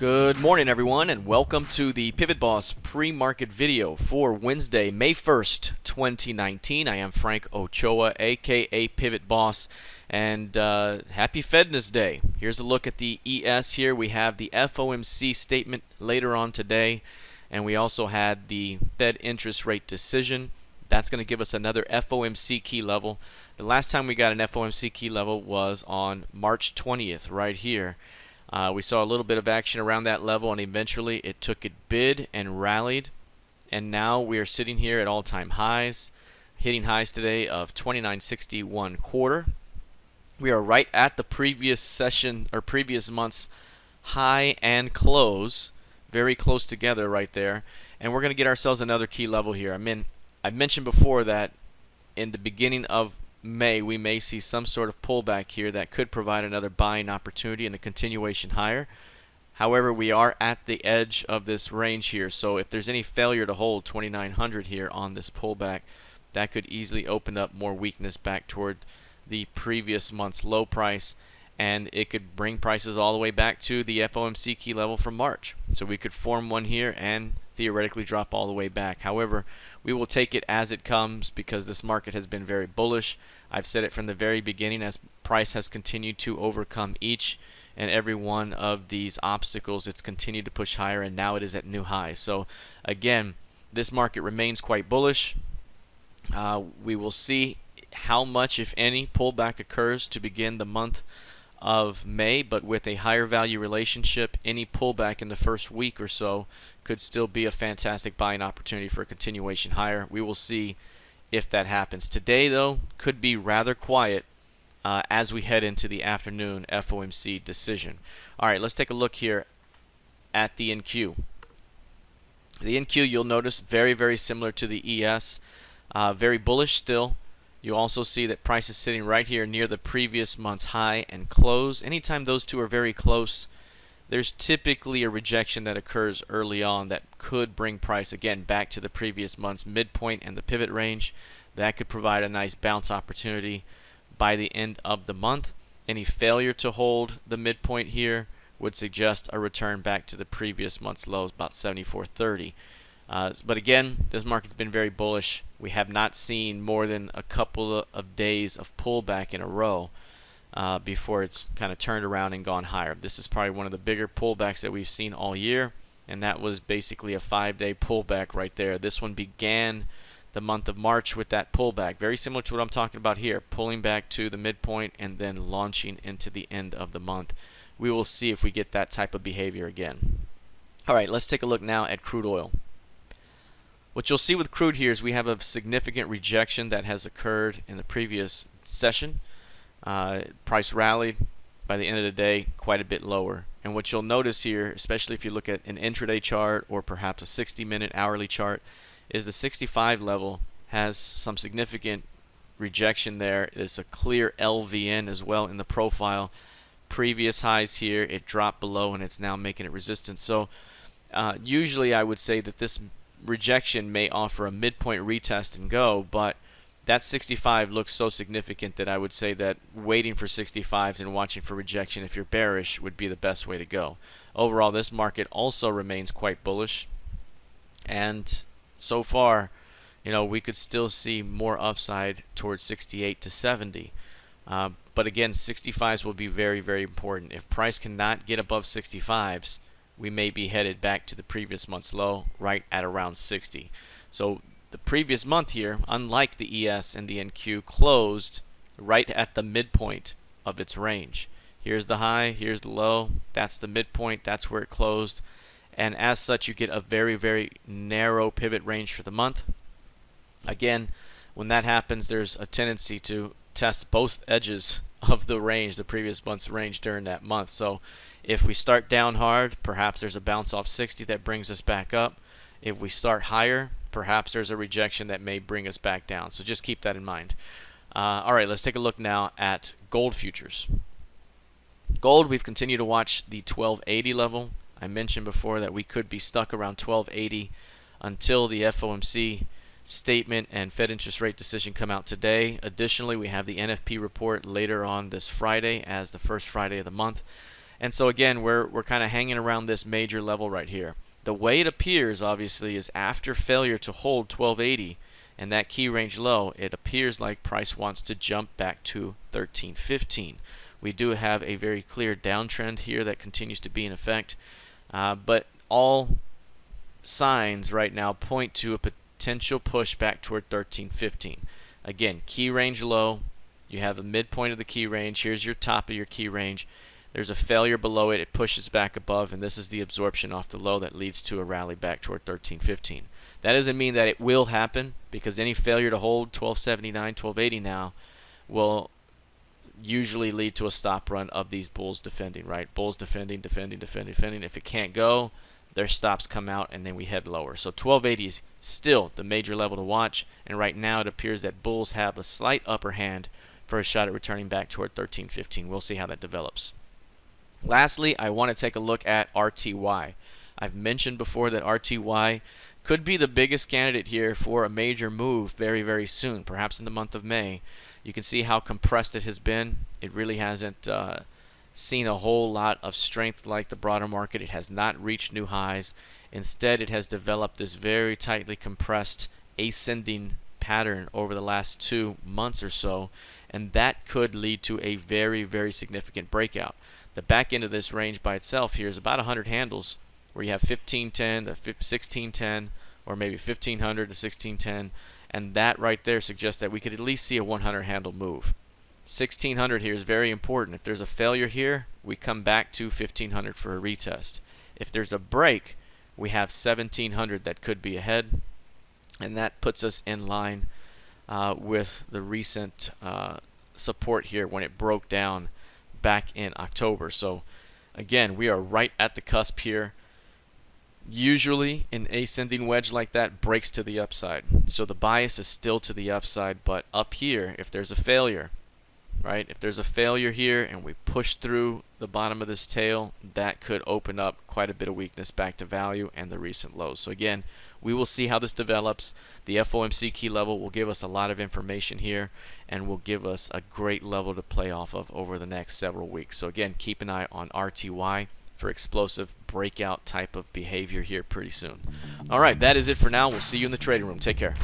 Good morning, everyone, and welcome to the PivotBoss pre-market video for Wednesday, May 1st, 2019. I am Frank Ochoa, aka PivotBoss, and happy Fedness Day. Here's a look at the ES here. We have the FOMC statement later on today, and we also had the Fed interest rate decision. That's going to give us another FOMC key level. The last time we got an FOMC key level was on March 20th, right here. We saw a little bit of action around that level, and eventually it took it bid and rallied, and now we are sitting here at all-time highs, hitting highs today of 29.61 quarter. We are right at the previous session or previous month's high and close, very close together right there, and we're going to get ourselves another key level here. I mentioned before that in the beginning of May, we may see some sort of pullback here that could provide another buying opportunity and a continuation higher. However, we are at the edge of this range here, so if there's any failure to hold 2900 here on this pullback, that could easily open up more weakness back toward the previous month's low price, and it could bring prices all the way back to the FOMC key level from March. So we could form one here and theoretically drop all the way back. However, we will take it as it comes because this market has been very bullish. I've said it from the very beginning, as price has continued to overcome each and every one of these obstacles. It's continued to push higher, and now it is at new highs. So again, this market remains quite bullish. We will see how much, if any, pullback occurs to begin the month of May, but with a higher value relationship, any pullback in the first week or so could still be a fantastic buying opportunity for a continuation higher. We will see if that happens. Today, though, could be rather quiet as we head into the afternoon FOMC decision. All right, let's take a look here at the NQ. The NQ, you'll notice, very, very similar to the ES. Very bullish still. You'll also see that price is sitting right here near the previous month's high and close. Anytime those two are very close, there's typically a rejection that occurs early on that could bring price again back to the previous month's midpoint and the pivot range. That could provide a nice bounce opportunity by the end of the month. Any failure to hold the midpoint here would suggest a return back to the previous month's lows, about 74.30. But again, this market's been very bullish. We have not seen more than a couple of days of pullback in a row before it's kind of turned around and gone higher. This is probably one of the bigger pullbacks that we've seen all year, and that was basically a 5-day pullback right there. This one began the month of March with that pullback, very similar to what I'm talking about here, pulling back to the midpoint and then launching into the end of the month. We will see if we get that type of behavior again. All right, let's take a look now at crude oil. What you'll see with crude here is we have a significant rejection that has occurred in the previous session. Price rallied by the end of the day quite a bit lower. And what you'll notice here, especially if you look at an intraday chart or perhaps a 60-minute hourly chart, is the 65 level has some significant rejection there. There's a clear LVN as well in the profile. Previous highs here, it dropped below and it's now making it resistance. So usually I would say that this rejection may offer a midpoint retest and go, but that 65 looks so significant that I would say that waiting for 65s and watching for rejection if you're bearish would be the best way to go. Overall, this market also remains quite bullish, and so far, we could still see more upside towards 68 to 70. But again, 65s will be very, very important. If price cannot get above 65s, we may be headed back to the previous month's low right at around 60. So the previous month here, unlike the ES and the NQ, closed right at the midpoint of its range. Here's the high, here's the low, that's the midpoint, that's where it closed. And as such, you get a very, very narrow pivot range for the month. Again, when that happens, there's a tendency to test both edges of the range, the previous month's range during that month. So if we start down hard, perhaps there's a bounce off 60 that brings us back up. If we start higher, perhaps there's a rejection that may bring us back down. So just keep that in mind. All right, let's take a look now at gold futures. Gold, we've continued to watch the 1280 level. I mentioned before that we could be stuck around 1280 until the FOMC statement and Fed interest rate decision come out today. Additionally, we have the NFP report later on this Friday as the first Friday of the month. And so again, we're kind of hanging around this major level right here. The way it appears, obviously, is after failure to hold 1280 and that key range low, it appears like price wants to jump back to 1315. We do have a very clear downtrend here that continues to be in effect, but all signs right now point to a potential push back toward 1315. Again, key range low, you have the midpoint of the key range, here's your top of your key range. There's a failure below it, it pushes back above, and this is the absorption off the low that leads to a rally back toward 1315. That doesn't mean that it will happen, because any failure to hold 1279, 1280 now will usually lead to a stop run of these bulls defending, right? Bulls defending, defending, defending, defending. If it can't go, their stops come out and then we head lower. So 1280 is still the major level to watch, and right now it appears that bulls have a slight upper hand for a shot at returning back toward 1315. We'll see how that develops. Lastly, I want to take a look at RTY. I've mentioned before that RTY could be the biggest candidate here for a major move very, very soon, perhaps in the month of May. You can see how compressed it has been. It really hasn't seen a whole lot of strength like the broader market. It has not reached new highs. Instead, it has developed this very tightly compressed ascending pattern over the last 2 months or so, and that could lead to a very, very significant breakout. The back end of this range by itself here is about 100 handles, where you have 1510 to 1610, or maybe 1500 to 1610, and that right there suggests that we could at least see a 100 handle move. 1600 here is very important. If there's a failure here, we come back to 1500 for a retest. If there's a break, we have 1700 that could be ahead, and that puts us in line with the recent support here when it broke down back in October. So again, we are right at the cusp here. Usually an ascending wedge like that breaks to the upside, so the bias is still to the upside, but up here, if there's a failure, right, if there's a failure here and we push through the bottom of this tail, that could open up quite a bit of weakness back to value and the recent lows. So again, we will see how this develops. The FOMC key level will give us a lot of information here and will give us a great level to play off of over the next several weeks. So again, keep an eye on RTY for explosive breakout type of behavior here pretty soon. All right, that is it for now. We'll see you in the trading room. Take care.